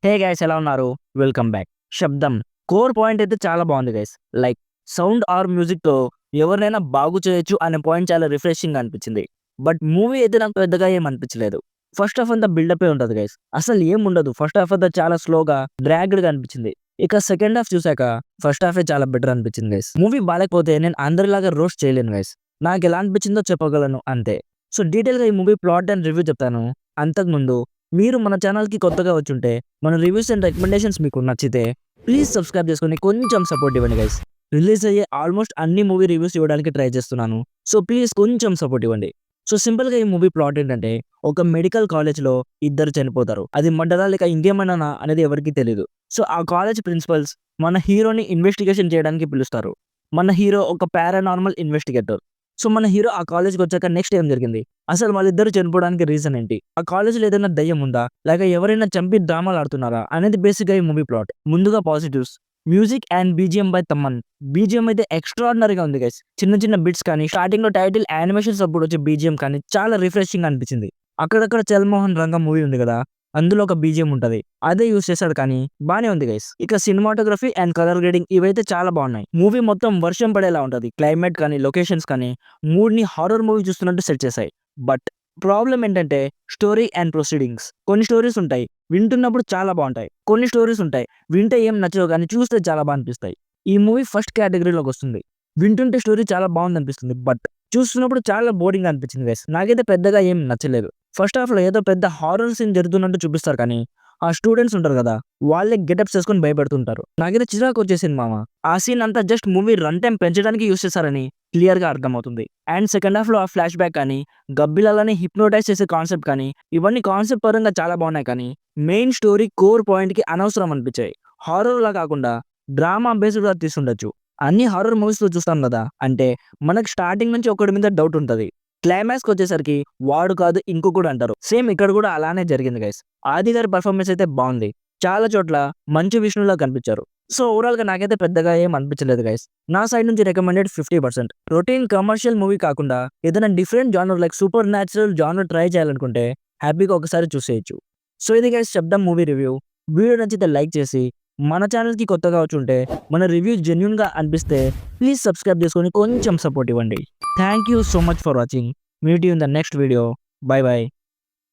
Hey guys ఎలా ఉన్నారు? Welcome back. 'శబ్దం' కోర్ పాయింట్ అయితే చాలా బాగుంది గైస్. లైక్ సౌండ్ ఆర్ మ్యూజిక్‌తో ఎవరినైనా బాగు చేయొచ్చు అనే పాయింట్ చాలా రిఫ్రెషింగ్‌గా అనిపించింది. బట్ మూవీ అయితే నాకు పెద్దగా ఏం అనిపించలేదు. ఫస్ట్ హాఫ్ అంతా బిల్డపే ఉంటది గైస్. అసలు ఏముండదు. ఫస్ట్ హాఫ్ అంతా చాలా స్లోగా, డ్రాగ్డ్‌గా అనిపించింది. ఇక సెకండ్ హాఫ్ చూసాక ఫస్ట్ హాఫే చాలా బెటర్ అనిపించింది గైస్. మూవీ బాలేకపోతే నేను అందరిలాగా రోస్ట్ చేయలేను గైస్. నాకెలా అనిపించిందో చెప్పగలను అంతే. సో డీటెయిల్‌గా ఈ మూవీ ప్లాట్ అండ్ రివ్యూ చెప్తాను. అంతకుముందు మీరు మన ఛానల్‌కి కొత్తగా వచ్చుంటే మన రివ్యూస్ అండ్ రికమెండేషన్స్ మీకు నచ్చితే ప్లీజ్ సబ్స్క్రైబ్ చేసుకొని కొంచెం సపోర్ట్ ఇవ్వండి గైస్. రిలీజ్ అయ్యే ఆల్మోస్ట్ అన్ని మూవీ రివ్యూస్ ఇవ్వడానికి ట్రై చేస్తున్నాను. సో ప్లీజ్ కొంచెం సపోర్ట్ ఇవ్వండి. సో సింపుల్‌గా ఈ మూవీ ప్లాట్ ఏంటంటే ఒక మెడికల్ కాలేజ్‌లో ఇద్దరు చనిపోతారు. అది మర్డరా లేక ఇంకేమన్నానా అనేది ఎవరికీ తెలీదు. సో ఆ కాలేజ్ ప్రిన్సిపల్స్ మన హీరోని ఇన్వెస్టిగేషన్ చేయడానికి పిలుస్తారు. మన హీరో ఒక పారానార్మల్ ఇన్వెస్టిగేటర్. సో మన హీరో ఆ కాలేజ్‌కొచ్చాక నెక్స్ట్ ఏం జరిగింది? అసలు వాళ్ళిద్దరూ చనిపోవడానికి రీజన్ ఏంటి? ఆ కాలేజ్‌లో ఏదైనా దెయ్యం ఉందా? లేక ఎవరైనా చంపి డ్రామాలు ఆడుతున్నారా? అనేది బేసిక్‌గా ఈ మూవీ ప్లాట్. ముందుగా positives. Music and BGM by Thaman. BGM అయితే ఎక్స్ట్రార్డినరీగా ఉంది గైస్. చిన్న చిన్న బిట్స్ కానీ, స్టార్టింగ్‌లో టైటిల్ యానిమేషన్స్ అప్పుడు వచ్చే బీజీఎం కానీ చాలా రిఫ్రెషింగ్‌గా అనిపించింది. అక్కడక్కడ 'చల్మోహన్ రంగం' మూవీ ఉంది కదా! అందులో ఒక బీజీఎం ఉంటది. అదే యూజ్ చేశాడు కానీ బానే ఉంది గైస్. ఇక సినిమాటోగ్రఫీ అండ్ కలర్ గ్రేడింగ్ ఇవైతే చాలా బాగున్నాయి. మూవీ మొత్తం వర్షం పడేలా ఉంటది. క్లైమేట్ కానీ, లొకేషన్స్ కానీ మూడ్‌ని హారర్ మూవీ చూస్తున్నట్టు సెట్ చేశాయి. బట్ ప్రాబ్లమ్ ఏంటంటే స్టోరీ అండ్ ప్రొసీడింగ్స్. కొన్ని స్టోరీస్ ఉంటాయి. వింటున్నప్పుడు చాలా బావుంటాయి. కొన్ని స్టోరీస్ ఉంటాయి. వింటే ఏం నచ్చవు గానీ చూస్తే చాలా బా అనిపిస్తాయి. ఈ మూవీ ఫస్ట్ కేటగరీలోకొస్తుంది. వింటుంటే స్టోరీ చాలా బావుందనిపిస్తుంది. బట్ చూస్తున్నప్పుడు చాలా బోరింగ్‌గా అనిపించింది గైస్. నాకైతే పెద్దగా ఏం నచ్చలేదు. ఫస్ట్ హాఫ్‌లో ఏదో పెద్ద హారర్ సీన్ జరుగుతున్నట్టు చూపిస్తారు కానీ, ఆ స్టూడెంట్స్ ఉంటారు గదా! వాళ్ళే గెటప్స్ ఏసుకొని భయపెడుతుంటారు. నాకైతే చిరాకొచ్చేసింది మామ. ఆ సీన్ అంతా జస్ట్ మూవీ రన్ టైమ్ పెంచడానికి యూజ్ చేశారని క్లియర్‌గా అర్థమవుతుంది. అండ్ సెకండ్ హాఫ్‌లో ఆ ఫ్లాష్ బ్యాక్ కానీ, గబ్బిలాలని హిప్నోటైజ్ చేసే కాన్సెప్ట్ కానీ, ఇవన్నీ కాన్సెప్ట్ పరంగా చాలా బాగున్నాయి కానీ, మెయిన్ స్టోరీ కోర్ పాయింట్‌కి అనవసరం అనిపించాయి. హారర్‌లా కాకుండా డ్రామా బేస్డ్‌గా తీసుండొచ్చు. అన్ని హారర్ మూవీస్‌లో చూస్తాం గదా! అంటే మనకు స్టార్టింగ్ నుంచి ఒకడి మీద డౌట్ ఉంటది. క్లైమాక్స్‌కొచ్చేసరికి వాడు కాదు ఇంకొకడు అంటారు. సేమ్ ఇక్కడ కూడా అలానే జరిగింది గైస్. ఆది గారి పెర్ఫార్మన్స్ అయితే బావుంది. చాలా చోట్ల మంచు విష్ణులా కనిపించారు. సో ఓవరాల్‌గా నాకైతే పెద్దగా ఏం అనిపించలేదు గైస్. నా సైడ్ నుంచి రికమెండెడ్ 50%. రొటీన్ కమర్షియల్ మూవీ కాకుండా ఏదైనా different genre like super natural genre try చేయాలనుకుంటే హ్యాపీగా ఒకసారి చూసేయొచ్చు. సో ఇది గైస్ 'శబ్దం' మూవీ రివ్యూ. వీడియో నచ్చితే లైక్ చేసి మన ఛానల్‌కి కొత్తగా వచ్చుంటే మన రివ్యూ జెన్యూన్‌గా అనిపిస్తే ప్లీజ్ సబ్స్క్రైబ్ చేసుకొని కొంచెం సపోర్ట్ ఇవ్వండి. Thank you so much for watching. Meet you in the next video. By by.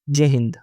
జై హింద్.